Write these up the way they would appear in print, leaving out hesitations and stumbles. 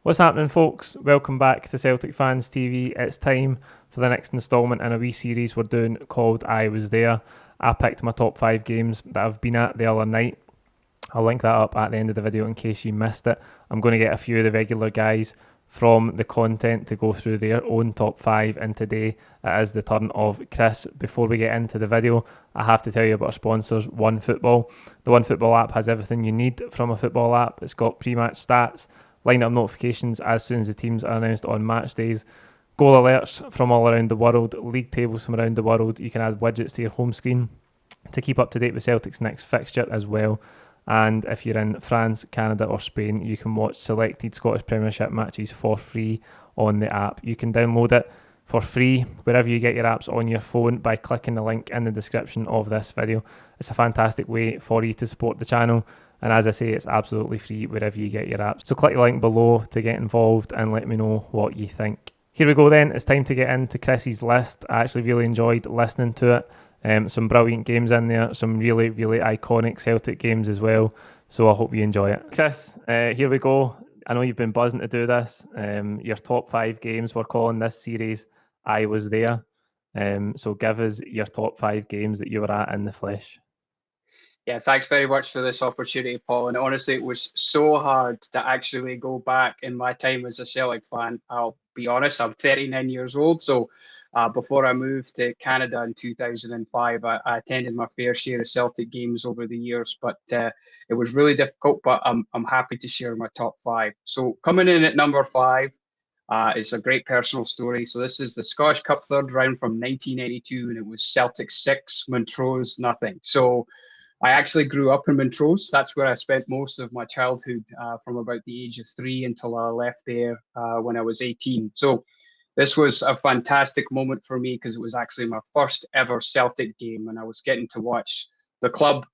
What's happening, folks? Welcome back to Celtic Fans TV. It's time for the next instalment in a wee series we're doing called I Was There. I picked my top 5 games that I've been at the other night. I'll link that up at the end of the video in case you missed it. I'm going to get a few of the regular guys from the content to go through their own top 5, and today it is the turn of Chris. Before we get into the video, I have to tell you about our sponsors, OneFootball. The OneFootball app has everything you need from a football app. It's got pre-match stats, line-up notifications as soon as the teams are announced on match days, goal alerts from all around the world, league tables from around the world. You can add widgets to your home screen to keep up to date with Celtic's next fixture as well. And if you're in France, Canada or Spain, you can watch selected Scottish Premiership matches for free on the app. You can download it for free wherever you get your apps on your phone by clicking the link in the description of this video. It's a fantastic way for you to support the channel, and as I say, it's absolutely free wherever you get your apps. So click the link below to get involved and let me know what you think. Here we go then, it's time to get into Chris's list. I actually really enjoyed listening to it. Some brilliant games in there, some really, really iconic Celtic games as well. So I hope you enjoy it. Chris, here we go. I know you've been buzzing to do this. Your top 5 games, we're calling this series I Was There. So give us your top 5 games that you were at in the flesh. Yeah, thanks very much for this opportunity, Paul. And honestly, it was so hard to actually go back in my time as a Celtic fan. I'll be honest, I'm 39 years old. So before I moved to Canada in 2005, I attended my fair share of Celtic games over the years, but it was really difficult. But I'm happy to share my top 5. So coming in at number 5, it's a great personal story. So this is the Scottish Cup third round from 1992, and it was Celtic 6, Montrose nothing. So I actually grew up in Montrose. That's where I spent most of my childhood, from about the age of 3 until I left there when I was 18. So this was a fantastic moment for me because it was actually my first ever Celtic game, and I was getting to watch the club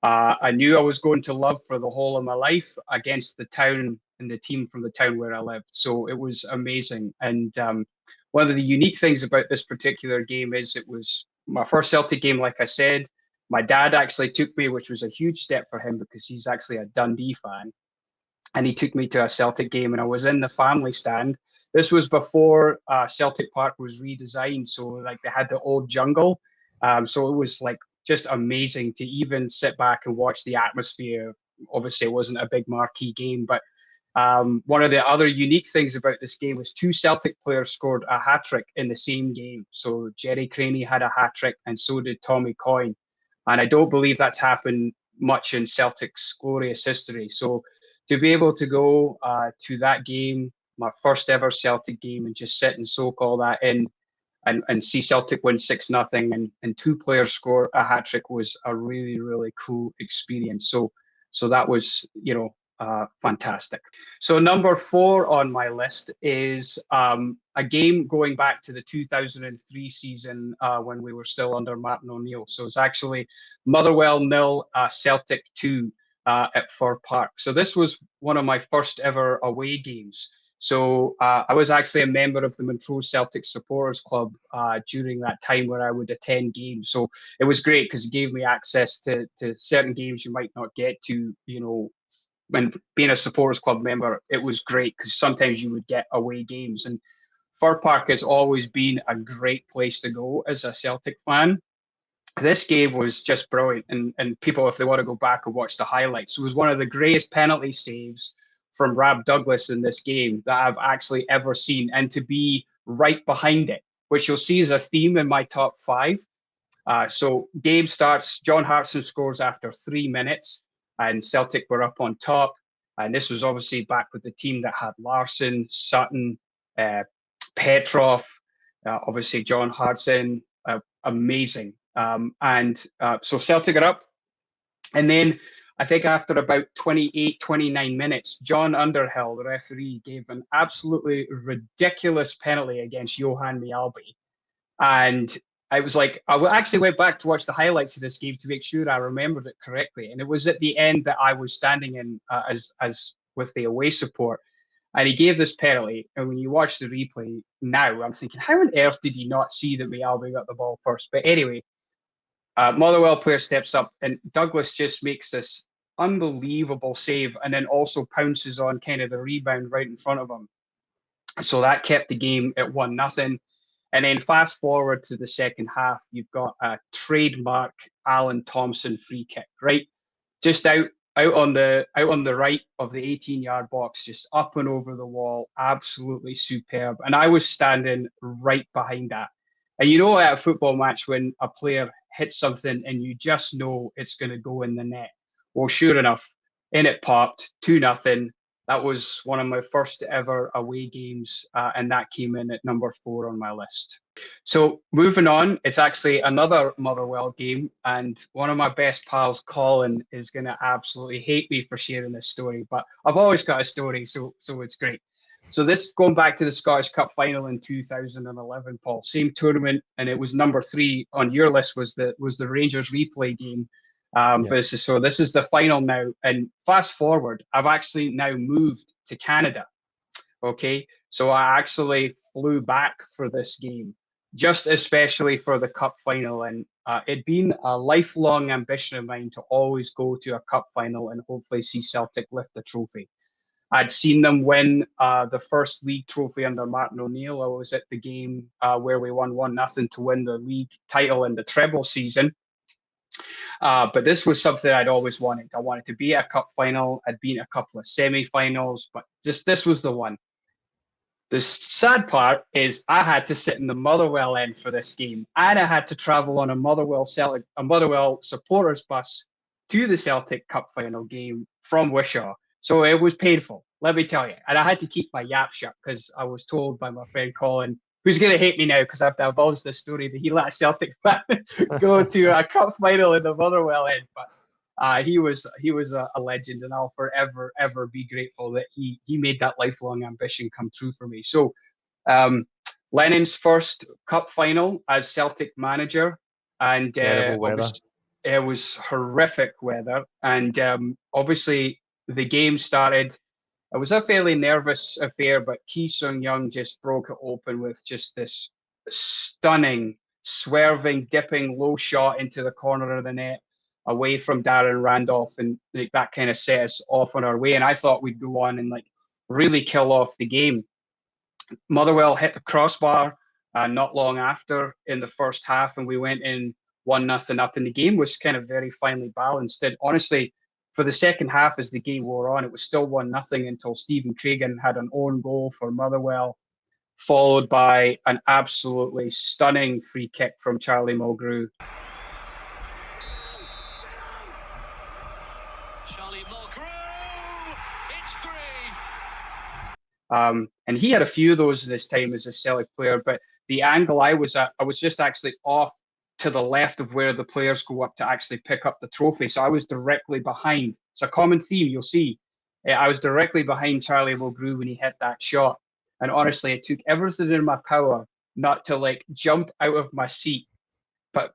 I knew I was going to love for the whole of my life against the town and the team from the town where I lived. So it was amazing. And one of the unique things about this particular game is it was my first Celtic game, like I said. My dad actually took me, which was a huge step for him because he's actually a Dundee fan. And he took me to a Celtic game, and I was in the family stand. This was before Celtic Park was redesigned. So like they had the old jungle. So it was like just amazing to even sit back and watch the atmosphere. Obviously, it wasn't a big marquee game, but one of the other unique things about this game was 2 Celtic players scored a hat trick in the same game. So Jerry Craney had a hat trick, and so did Tommy Coyne. And I don't believe that's happened much in Celtic's glorious history. So to be able to go to that game, my first ever Celtic game, and just sit and soak all that in, and see Celtic win 6-0, and 2 players score a hat trick was a really, really cool experience. So that was, fantastic. So number 4 on my list is a game going back to the 2003 season when we were still under Martin O'Neill. So it's actually Motherwell 0, Celtic 2 at Fir Park. So this was one of my first ever away games. So I was actually a member of the Montrose Celtic Supporters Club during that time where I would attend games. So it was great because it gave me access to certain games you might not get to, when being a supporters club member. It was great because sometimes you would get away games. And Fir Park has always been a great place to go as a Celtic fan. This game was just brilliant. And people, if they want to go back and watch the highlights, it was one of the greatest penalty saves from Rab Douglas in this game that I've actually ever seen. And to be right behind it, which you'll see is a theme in my top 5. So game starts, John Hartson scores after 3 minutes, and Celtic were up on top. And this was obviously back with the team that had Larsson, Sutton, Petrov, obviously John Hartson, amazing. So Celtic are up. And then I think after about 28, 29 minutes, John Underhill, the referee, gave an absolutely ridiculous penalty against Johan Mjällby. And I was like, I actually went back to watch the highlights of this game to make sure I remembered it correctly. And it was at the end that I was standing in as with the away support. And he gave this penalty. And when you watch the replay now, I'm thinking, how on earth did he not see that Mjällby got the ball first? But anyway, Motherwell player steps up, and Douglas just makes this unbelievable save, and then also pounces on kind of the rebound right in front of him. So that kept the game at 1-0. And then fast forward to the second half, you've got a trademark Alan Thompson free kick, right? Just out on the right of the 18-yard box, just up and over the wall, absolutely superb. And I was standing right behind that. And you know, at a football match, when a player hits something and you just know it's going to go in the net. Well, sure enough, in it popped, 2-0. That was one of my first ever away games, and that came in at number 4 on my list. So moving on, it's actually another Motherwell game, and one of my best pals, Colin, is going to absolutely hate me for sharing this story, but I've always got a story, so it's great. So this, going back to the Scottish Cup final in 2011, Paul, same tournament, and it was number 3 on your list was the Rangers replay game. But this is the final now, and fast forward, I've actually now moved to Canada. Okay, so I actually flew back for this game, just especially for the cup final, and it'd been a lifelong ambition of mine to always go to a cup final and hopefully see Celtic lift the trophy. I'd seen them win the first league trophy under Martin O'Neill. I was at the game where we won 1-0 to win the league title in the treble season. But this was something I'd always wanted. I wanted to be at a cup final. I'd been a couple of semi-finals, but this was the one. The sad part is I had to sit in the Motherwell end for this game, and I had to travel on a Motherwell supporters bus to the Celtic Cup final game from Wishaw. So it was painful, let me tell you. And I had to keep my yap shut because I was told by my friend Colin, who's going to hate me now because I've divulged this story, that he let a Celtic fan go to a cup final in the Motherwell end. But he was a legend, and I'll forever, ever be grateful that he made that lifelong ambition come true for me. So Lennon's first cup final as Celtic manager, and it was horrific weather. And obviously the game started. It was a fairly nervous affair, but Ki Sung-young just broke it open with just this stunning, swerving, dipping low shot into the corner of the net, away from Darren Randolph, and that kind of set us off on our way. And I thought we'd go on and really kill off the game. Motherwell hit the crossbar not long after in the first half, and we went in 1-0 up, and the game was kind of very finely balanced. And honestly, for the second half, as the game wore on, it was still 1-0 until Stephen Craigan had an own goal for Motherwell, followed by an absolutely stunning free kick from Charlie Mulgrew. And he had a few of those in his time as a Celtic player, but the angle I was at, I was just actually off to the left of where the players go up to actually pick up the trophy. So I was directly behind. It's a common theme, you'll see. I was directly behind Charlie Mulgrew when he hit that shot. And honestly, it took everything in my power not to jump out of my seat, but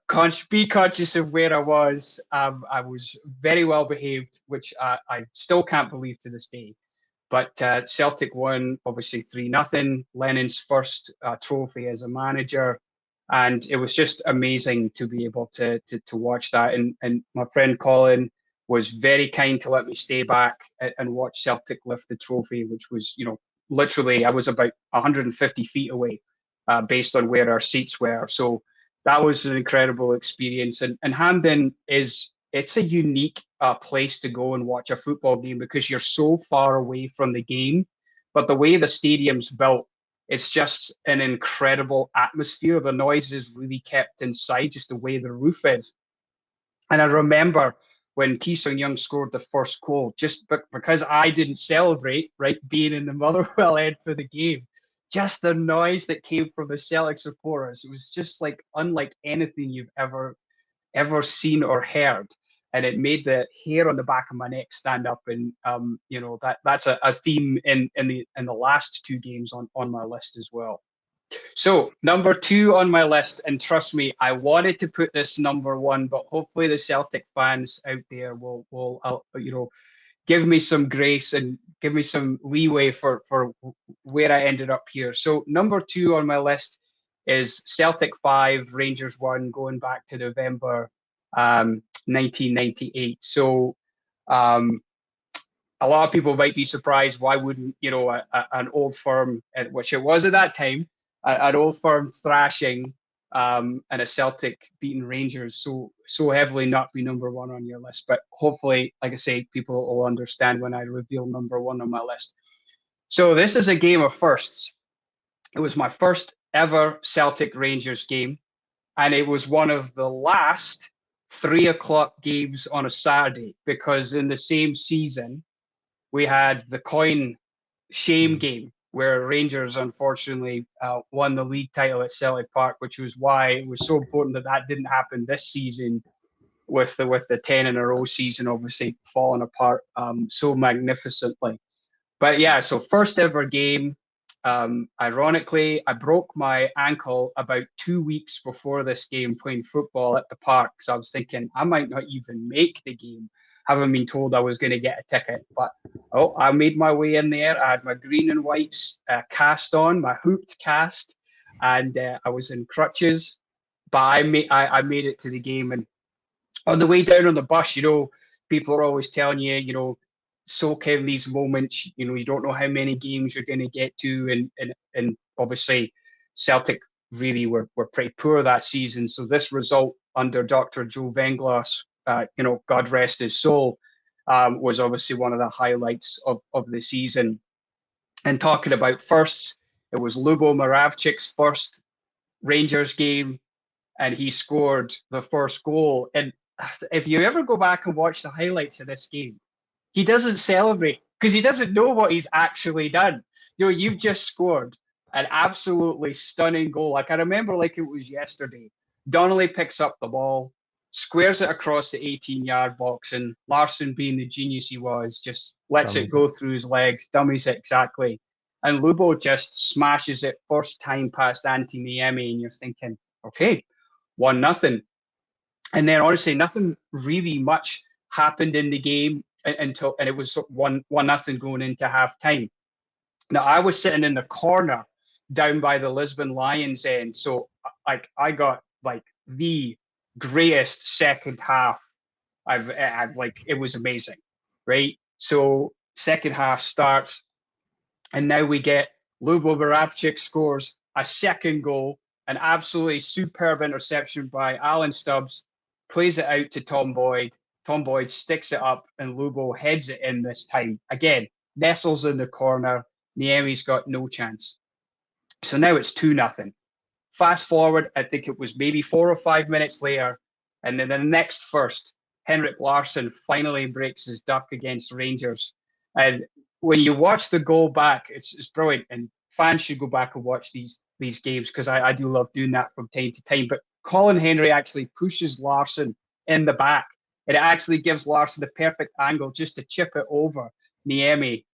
be conscious of where I was. I was very well behaved, which I still can't believe to this day. But Celtic won, obviously 3-0, Lennon's first trophy as a manager. And it was just amazing to be able to watch that. And my friend Colin was very kind to let me stay back and watch Celtic lift the trophy, which was, literally, I was about 150 feet away based on where our seats were. So that was an incredible experience. And Hampden it's a unique place to go and watch a football game because you're so far away from the game. But the way the stadium's built, it's just an incredible atmosphere. The noise is really kept inside, just the way the roof is. And I remember when Ki Sung-young scored the first goal, just because I didn't celebrate, right, being in the Motherwell end for the game, just the noise that came from the Celtic supporters, it was just unlike anything you've ever seen or heard. And it made the hair on the back of my neck stand up. And that's a theme in the last 2 games on my list as well. So number 2 on my list, and trust me, I wanted to put this number 1, but hopefully the Celtic fans out there will give me some grace and give me some leeway for where I ended up here. So number 2 on my list is Celtic 5, Rangers 1, going back to November 1998. So Um, a lot of people might be surprised why wouldn't an old firm, which it was at that time, an old firm thrashing and a Celtic beating Rangers so heavily not be number one on your list. But hopefully, like I say, people will understand when I reveal number one on my list. So this is a game of firsts. It was my first ever Celtic Rangers game, and it was one of the last 3 o'clock games on a Saturday, because in the same season we had the coin shame game where Rangers unfortunately won the league title at Celtic Park, which was why it was so important that that didn't happen this season, with the 10 in a row season obviously falling apart so magnificently. But yeah, so first ever game. Ironically, I broke my ankle about 2 weeks before this game playing football at the park. So I was thinking I might not even make the game, having been told I was going to get a ticket. But I made my way in there. I had my green and white cast on, my hooped cast, and I was in crutches. But I made it to the game. And on the way down on the bus, people are always telling you, soak in these moments. You don't know how many games you're going to get to, and obviously Celtic really were pretty poor that season. So this result under Dr. Joe Venglas, God rest his soul, was obviously one of the highlights of the season. And talking about firsts, it was Lubo Moravcik's first Rangers game, and he scored the first goal. And if you ever go back and watch the highlights of this game, he doesn't celebrate because he doesn't know what he's actually done. You've just scored an absolutely stunning goal. Like, I remember like it was yesterday. Donnelly picks up the ball, squares it across the 18-yard box, and Larsson, being the genius he was, just lets it go through his legs, dummies it exactly. And Lubo just smashes it first time past Antti Niemi, and you're thinking, okay, 1-0. And then honestly, nothing really much happened in the game and it was 1-0 going into half time. Now I was sitting in the corner down by the Lisbon Lions end, so like I got like the greatest second half I've like, it was amazing, right? So second half starts, and now we get Lubo Moravcik scores a second goal, an absolutely superb interception by Alan Stubbs, plays it out to Tom Boyd. Tom Boyd sticks it up, and Lubo heads it in this time. Again, nestles in the corner. Niemi's got no chance. So now it's 2-0. Fast forward, I think it was maybe 4 or 5 minutes later, and then the next first, Henrik Larsson finally breaks his duck against Rangers. And when you watch the goal back, it's brilliant. And fans should go back and watch these games, because I do love doing that from time to time. But Colin Henry actually pushes Larsson in the back, and it actually gives Larsson the perfect angle just to chip it over Niemi.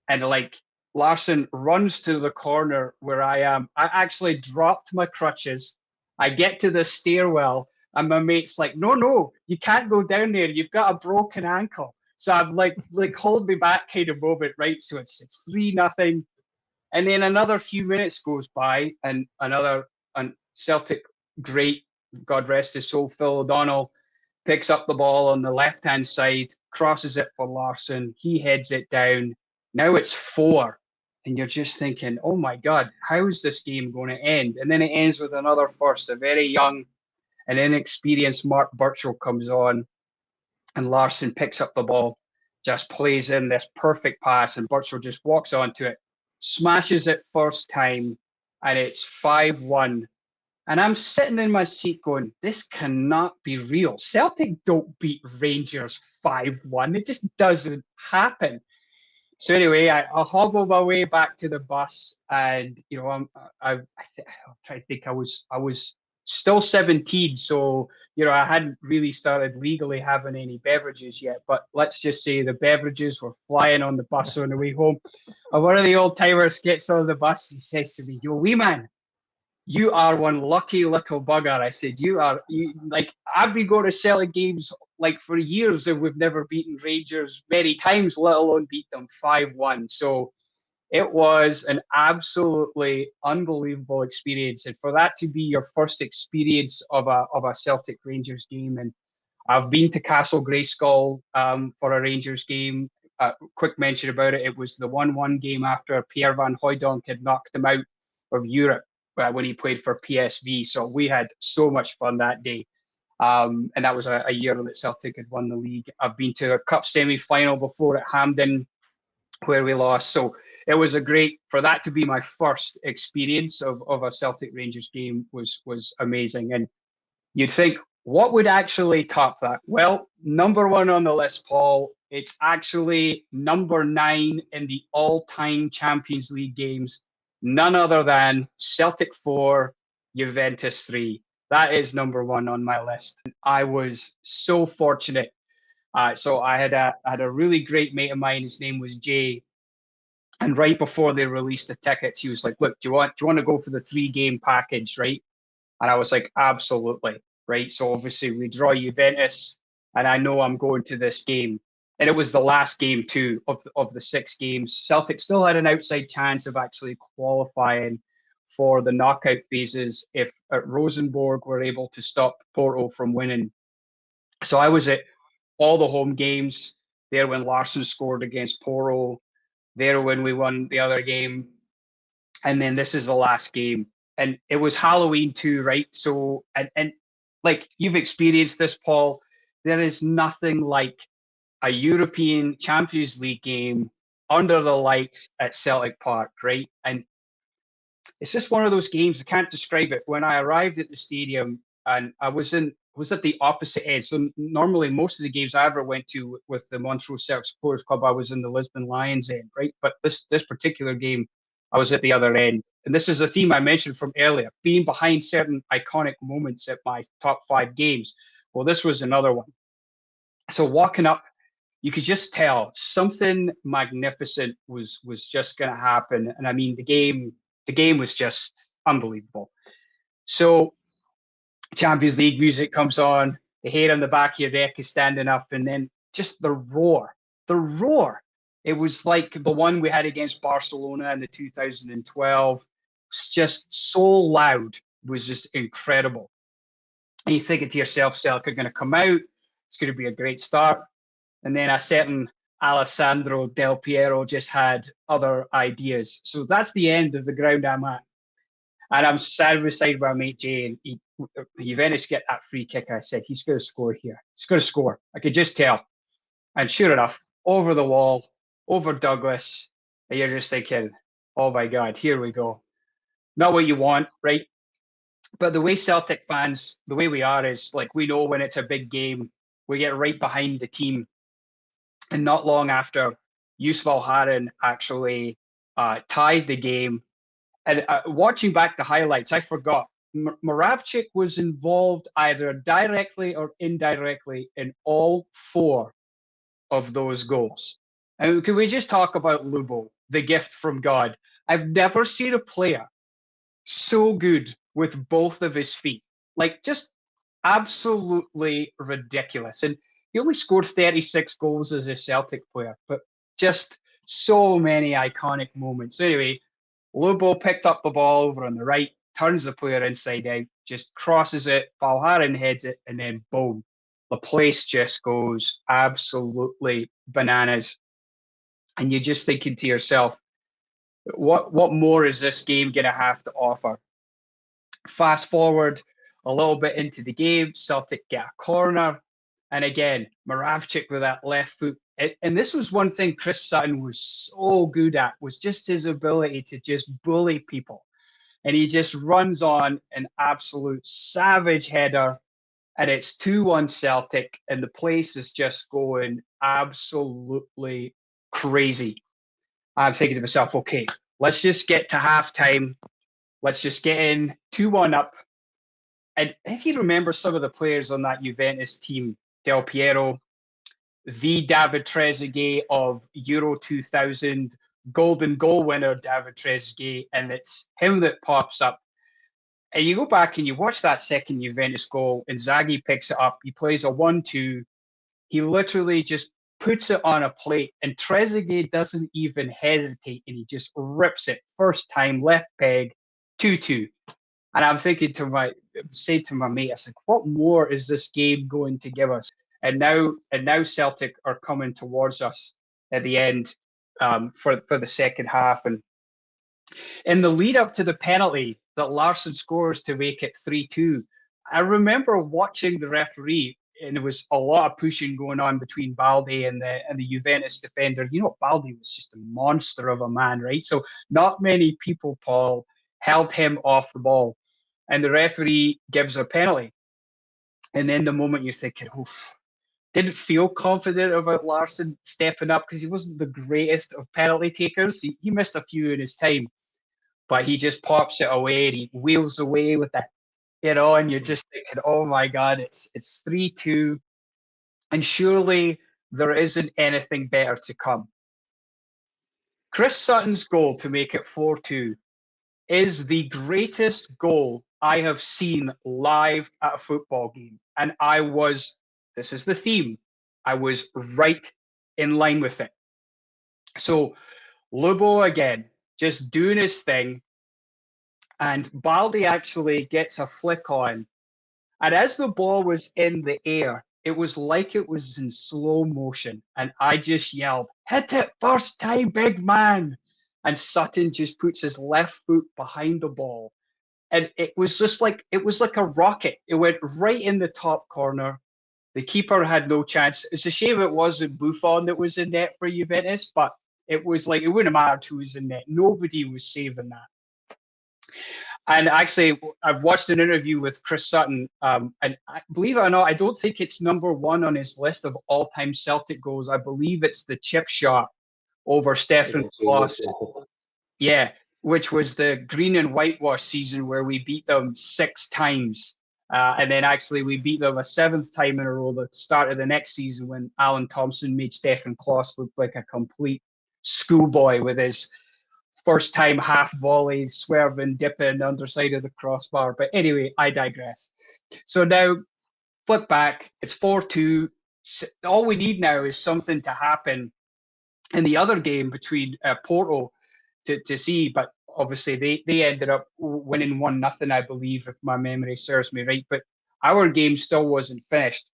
And like, Larsson runs to the corner where I am. I actually dropped my crutches. I get to the stairwell, and my mate's like, no, you can't go down there. You've got a broken ankle. So I'm like hold me back kind of moment, right? So it's 3-0. And then another few minutes goes by, and another Celtic great, God rest his soul, Phil O'Donnell, picks up the ball on the left-hand side, crosses it for Larsson. He heads it down. Now it's 4. And you're just thinking, oh my God, how is this game going to end? And then it ends with another first. A very young and inexperienced Mark Burchell comes on, and Larsson picks up the ball, just plays in this perfect pass, and Burchell just walks onto it, smashes it first time, and it's 5-1. And I'm sitting in my seat going, this cannot be real. Celtic don't beat Rangers 5-1. It just doesn't happen. So anyway, I hobble my way back to the bus, and I'm trying to think. I was still 17, so I hadn't really started legally having any beverages yet. But let's just say the beverages were flying on the bus on the way home. And one of the old timers gets on the bus. He says to me, "Yo, wee man, you are one lucky little bugger." I said, you like, I've been going to Celtic games like for years, and we've never beaten Rangers many times, let alone beat them 5-1. So it was an absolutely unbelievable experience. And for that to be your first experience of a Celtic Rangers game, and I've been to Castle Grayskull for a Rangers game. Quick mention about it: it was the 1-1 game after Pierre van Hooijdonk had knocked him out of Europe when he played for PSV. So we had so much fun that day. And that was a year that Celtic had won the league. I've been to a cup semi-final before at Hampden, where we lost. So it was for that to be my first experience of a Celtic Rangers game was amazing. And you'd think, what would actually top that? Well, number one on the list, Paul, it's actually number 9 in the all-time Champions League games. None other than Celtic 4, Juventus 3. That is number 1 on my list. I was so fortunate. So I had a really great mate of mine. His name was Jay. And right before they released the tickets, he was like, "Look, do you want to go for the 3-game package, right?" And I was like, "Absolutely." Right. So obviously we draw Juventus, and I know I'm going to this game. And it was the last game too of the 6 games. Celtic still had an outside chance of actually qualifying for the knockout phases if Rosenborg were able to stop Porto from winning. So I was at all the home games there when Larsson scored against Porto, there when we won the other game, and then this is the last game. And it was Halloween too, right? So and like you've experienced this, Paul, there is nothing like a European Champions League game under the lights at Celtic Park, right? And it's just one of those games. I can't describe it. When I arrived at the stadium, and I was at the opposite end. So normally, most of the games I ever went to with the Montreux Celtic Supporters Club, I was in the Lisbon Lions end, right? But this particular game, I was at the other end. And this is a theme I mentioned from earlier: being behind certain iconic moments at my top 5 games. Well, this was another one. So walking up, you could just tell something magnificent was just going to happen. And I mean, the game was just unbelievable. So Champions League music comes on, the hair on the back of your neck is standing up, and then just the roar, the roar. It was like the one we had against Barcelona in the 2012. It's just so loud, it was just incredible. And you're thinking to yourself, Celtic are going to come out, it's going to be a great start. And then a certain Alessandro Del Piero just had other ideas. So that's the end of the ground I'm at. And I'm sat beside my mate Jay, and Juventus get that free kick. I said, he's going to score here. He's going to score. I could just tell. And sure enough, over the wall, over Douglas, and you're just thinking, oh my God, here we go. Not what you want, right? But the way Celtic fans, the way we are is like, we know when it's a big game, we get right behind the team. And not long after, Yusuf Haran actually tied the game. And watching back the highlights, I forgot Moravcik was involved either directly or indirectly in all 4 of those goals. And can we just talk about Lubo, the gift from God? I've never seen a player so good with both of his feet. Like, just absolutely ridiculous. And he only scored 36 goals as a Celtic player, but just so many iconic moments. Anyway, Lubo picked up the ball over on the right, turns the player inside out, just crosses it, Valharin heads it, and then boom. The place just goes absolutely bananas. And you're just thinking to yourself, what more is this game going to have to offer? Fast forward a little bit into the game, Celtic get a corner. And again, Moravcik with that left foot. And this was one thing Chris Sutton was so good at, was just his ability to just bully people. And he just runs on an absolute savage header. And it's 2-1 Celtic. And the place is just going absolutely crazy. I'm thinking to myself, okay, let's just get to halftime. Let's just get in 2-1 up. And if you remember some of the players on that Juventus team, Del Piero, the David Trezeguet of Euro 2000, golden goal winner David Trezeguet, and it's him that pops up. And you go back and you watch that second Juventus goal, Inzaghi picks it up, he plays a 1-2, he literally just puts it on a plate, and Trezeguet doesn't even hesitate, and he just rips it first time, left peg, 2-2. And I'm thinking to my mate, I said, what more is this game going to give us? and now Celtic are coming towards us at the end for the second half. And in the lead up to the penalty that Larsson scores to make it 3-2, I remember watching the referee, and there was a lot of pushing going on between Balde and the Juventus defender. You know, Balde was just a monster of a man, right? So not many people, Paul, held him off the ball, and the referee gives a penalty. And then the moment you're thinking, oof, didn't feel confident about Larsson stepping up because he wasn't the greatest of penalty takers. He missed a few in his time, but he just pops it away and he wheels away with that, and you're just thinking, oh my God, it's 3-2, and surely there isn't anything better to come. Chris Sutton's goal to make it 4-2 is the greatest goal I have seen live at a football game. And this is the theme, I was right in line with it. So Lubo again, just doing his thing, and Balde actually gets a flick on. And as the ball was in the air, it was like it was in slow motion. And I just yelled, "Hit it first time, big man." And Sutton just puts his left foot behind the ball. And it was like a rocket. It went right in the top corner. The keeper had no chance. It's a shame it wasn't Buffon that was in net for Juventus, but it was like, it wouldn't have mattered who was in net. Nobody was saving that. And actually, I've watched an interview with Chris Sutton, and believe it or not, I don't think it's number one on his list of all-time Celtic goals. I believe it's the chip shot over Stefan Klos. Yeah, which was the green and whitewash season where we beat them 6 times. And then actually we beat them a 7th time in a row at the start of the next season when Alan Thompson made Stefan Klos look like a complete schoolboy with his first time half volley, swerving, dipping underside of the crossbar. But anyway, I digress. So now flip back, it's 4-2. All we need now is something to happen in the other game between Porto to see, but obviously they ended up winning 1-0, I believe, if my memory serves me right. But our game still wasn't finished.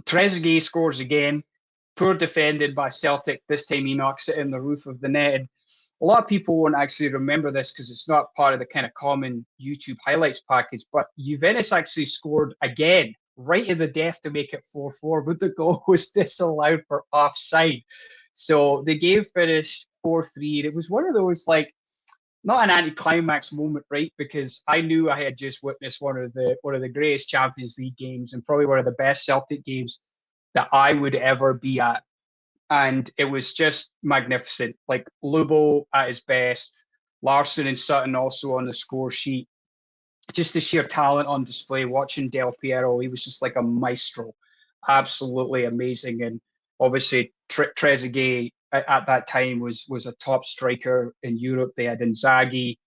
Trezeguet scores again, poor defended by Celtic. This time he knocks it in the roof of the net. A lot of people won't actually remember this because it's not part of the kind of common YouTube highlights package, but Juventus actually scored again right in the death to make it 4-4, but the goal was disallowed for offside. So the game finished 4-3. It was one of those, like, not an anticlimax moment, right? Because I knew I had just witnessed one of the greatest Champions League games and probably one of the best Celtic games that I would ever be at. And it was just magnificent. Like Lubo at his best, Larsson and Sutton also on the score sheet. Just the sheer talent on display. Watching Del Piero, he was just like a maestro, absolutely amazing. And obviously Trezeguet at that time was a top striker in Europe. They had Inzaghi.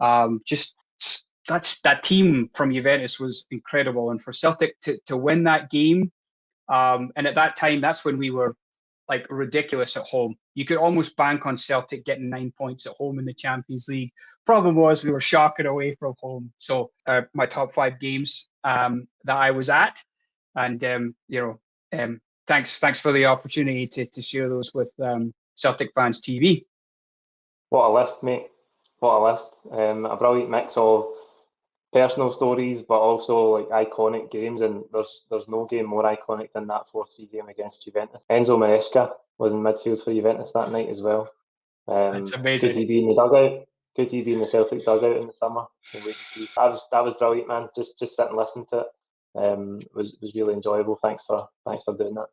That team from Juventus was incredible, and for Celtic to win that game. And at that time, that's when we were like ridiculous at home. You could almost bank on Celtic getting 9 points at home in the Champions League. Problem was we were shocking away from home. So my top 5 games that I was at, and thanks for the opportunity to share those with Celtic Fans TV. What a list, mate! What a list! A brilliant mix of personal stories, but also like iconic games, and there's no game more iconic than that 4-3 game against Juventus. Enzo Maresca was in midfield for Juventus that night as well. That's amazing. Could he be in the dugout? Could he be in the Celtic dugout in the summer? We'll wait and see. That was brilliant, man. Just sit and listen to it. Was really enjoyable. Thanks for doing that.